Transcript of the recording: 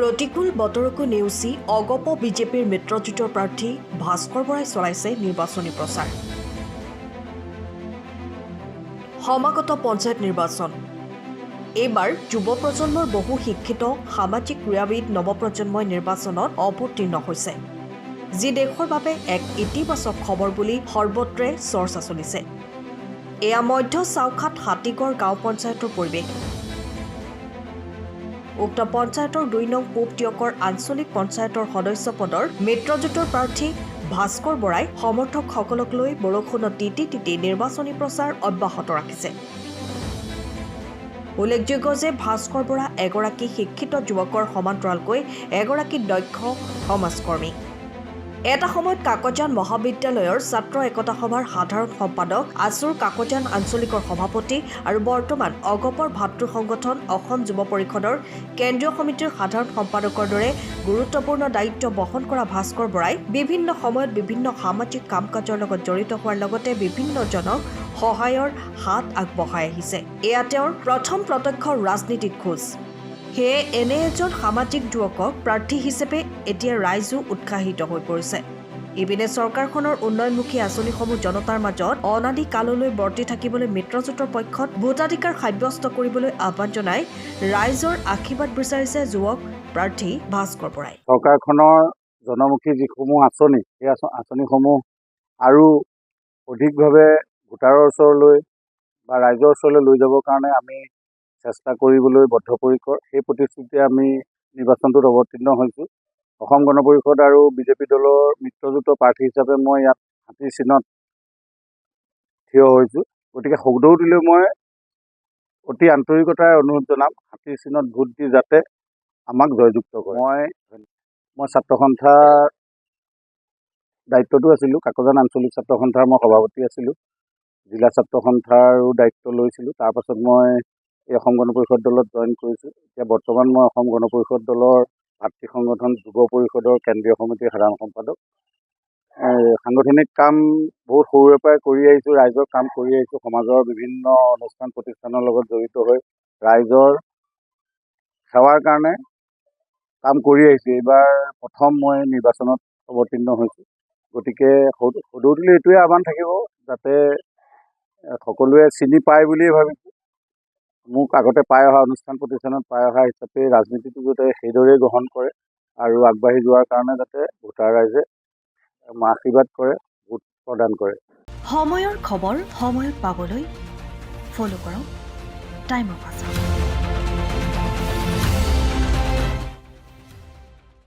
প্ৰতিকূল বতৰকো নেওচি অগপ বিজেপিৰ মিত্ৰজোঁটৰ প্ৰাৰ্থী ভাস্কৰ বৰাই চলাইছে নিৰ্বাচনী প্ৰচাৰ। সমাগত পঞ্চায়ত নিৰ্বাচন। এইবাৰ যুৱ প্ৰজন্মৰ বহু শিক্ষিত সামাজিক ক্ৰীড়াবিদ নৱপ্ৰজন্মই নিৰ্বাচনত অৱতীৰ্ণ হৈছে, যি দেশৰ বাবে এক ইতিবাচক খবৰ বুলি সৰ্বত্ৰে চৰ্চা চলিছে। এয়া মধ্য চাউখাট হাতীগড় গাঁও পঞ্চায়তৰ পৰিৱেশ। উক্ত পঞ্চায়তৰ ২ নং পূব টিয়কৰ আঞ্চলিক পঞ্চায়তৰ সদস্য পদৰ মিত্ৰজোঁটৰ প্ৰাৰ্থী ভাস্কৰ বৰাই সমৰ্থকসকলক লৈ বৰষুণত তিতি তিতি নিৰ্বাচনী প্ৰচাৰ অব্যাহত ৰাখিছে। উল্লেখযোগ্য যে ভাস্কৰ বৰা এগৰাকী শিক্ষিত যুৱকৰ সমান্তৰালকৈ এগৰাকী দক্ষ সমাজকৰ্মী। এটা সময়ত কাকজান মহাবিদ্যালয়ৰ ছাত্ৰ একতা সভাৰ সাধাৰণ সম্পাদক, আছুৰ কাকজান আঞ্চলিকৰ সভাপতি আৰু বৰ্তমান অগপৰ ভাতৃ সংগঠন অসম যুৱ পৰিষদৰ কেন্দ্ৰীয় সমিতিৰ সাধাৰণ সম্পাদকৰ দৰে গুৰুত্বপূৰ্ণ দায়িত্ব বহন কৰা ভাস্কৰ বৰাই বিভিন্ন সময়ত বিভিন্ন সামাজিক কাম কাজৰ লগত জড়িত হোৱাৰ লগতে বিভিন্নজনক সহায়ৰ হাত আগবঢ়াই আহিছে। এয়া তেওঁৰ প্ৰথম প্ৰত্যক্ষ ৰাজনীতিত খোজ। সেয়ে এনে এজন সামাজিক যুৱকক প্ৰাৰ্থী হিচাপে এতিয়া ৰাইজো উৎসাহিত হৈ পৰিছে। ইপিনে চৰকাৰখনৰ উন্নয়নমুখী আঁচনিসমূহ জনতাৰ মাজত অনাদি কাললৈ বৰ্তি থাকিবলৈ মিত্ৰজোঁটৰ পক্ষত ভোটাধিকাৰ সাব্যস্ত কৰিবলৈ আহ্বান জনাই ৰাইজৰ আশীৰ্বাদ বিচাৰিছে যুৱক প্ৰাৰ্থী ভাস্কৰ বৰাই। চৰকাৰখনৰ জনমুখী যিসমূহ আঁচনি, সেই আঁচনিসমূহ আৰু অধিকভাৱে ভোটাৰৰ ওচৰলৈ বা ৰাইজৰ ওচৰলৈ লৈ যাবৰ কাৰণে আমি চেষ্টা কৰিবলৈ বদ্ধপৰিকৰ। সেই প্ৰতিশ্ৰুতিৰে আমি নিৰ্বাচনটোত অৱতীৰ্ণ হৈছোঁ। অসম গণ পৰিষদ আৰু বিজেপি দলৰ মিত্ৰজোঁটৰ প্ৰাৰ্থী হিচাপে মই ইয়াত হাতীৰ চিনত থিয় হৈছোঁ। গতিকে সৌদৌতিলৈ মই অতি আন্তৰিকতাৰে অনুৰোধ জনাম, হাতীৰ চিনত ভোট দি যাতে আমাক জয়যুক্ত কৰে। মই ছাত্ৰ সন্থাৰ দায়িত্বটো আছিলোঁ। কাকজান আঞ্চলিক ছাত্ৰ সন্থাৰ মই সভাপতি আছিলোঁ। জিলা ছাত্ৰ সন্থাৰো দায়িত্ব লৈছিলোঁ। তাৰপাছত মই এই অসম গণ পৰিষদ দলত জইন কৰিছোঁ। এতিয়া বৰ্তমান মই অসম গণ পৰিষদ দলৰ ভাতৃ সংগঠন যুৱ পৰিষদৰ কেন্দ্ৰীয় সমিতিৰ সাধাৰণ সম্পাদক। সাংগঠনিক কাম বহুত সৰুৰে পৰাই কৰি আহিছোঁ, ৰাইজৰ কাম কৰি আহিছোঁ। সমাজৰ বিভিন্ন অনুষ্ঠান প্ৰতিষ্ঠানৰ লগত জড়িত হৈ ৰাইজৰ সেৱাৰ কাৰণে কাম কৰি আহিছোঁ। এইবাৰ প্ৰথম মই নিৰ্বাচনত অৱতীৰ্ণ হৈছোঁ। গতিকে সদৌতিলৈ এইটোৱে আহ্বান থাকিব, যাতে সকলোৱে চিনি পায় বুলিয়ে ভাবিছোঁ। মোক আগতে পাই অহা অনুষ্ঠান প্ৰতিষ্ঠানত পাই অহা হিচাপে ৰাজনীতিটো যাতে সেইদৰেই গ্ৰহণ কৰে আৰু আগবাঢ়ি যোৱাৰ কাৰণে যাতে ভোটাৰ ৰাইজে আশীৰ্বাদ কৰে, ভোট প্ৰদান কৰে। সময়ৰ খবৰ সময়ত পাবলৈ ফ'ল' কৰক টাইম অফ আছাম।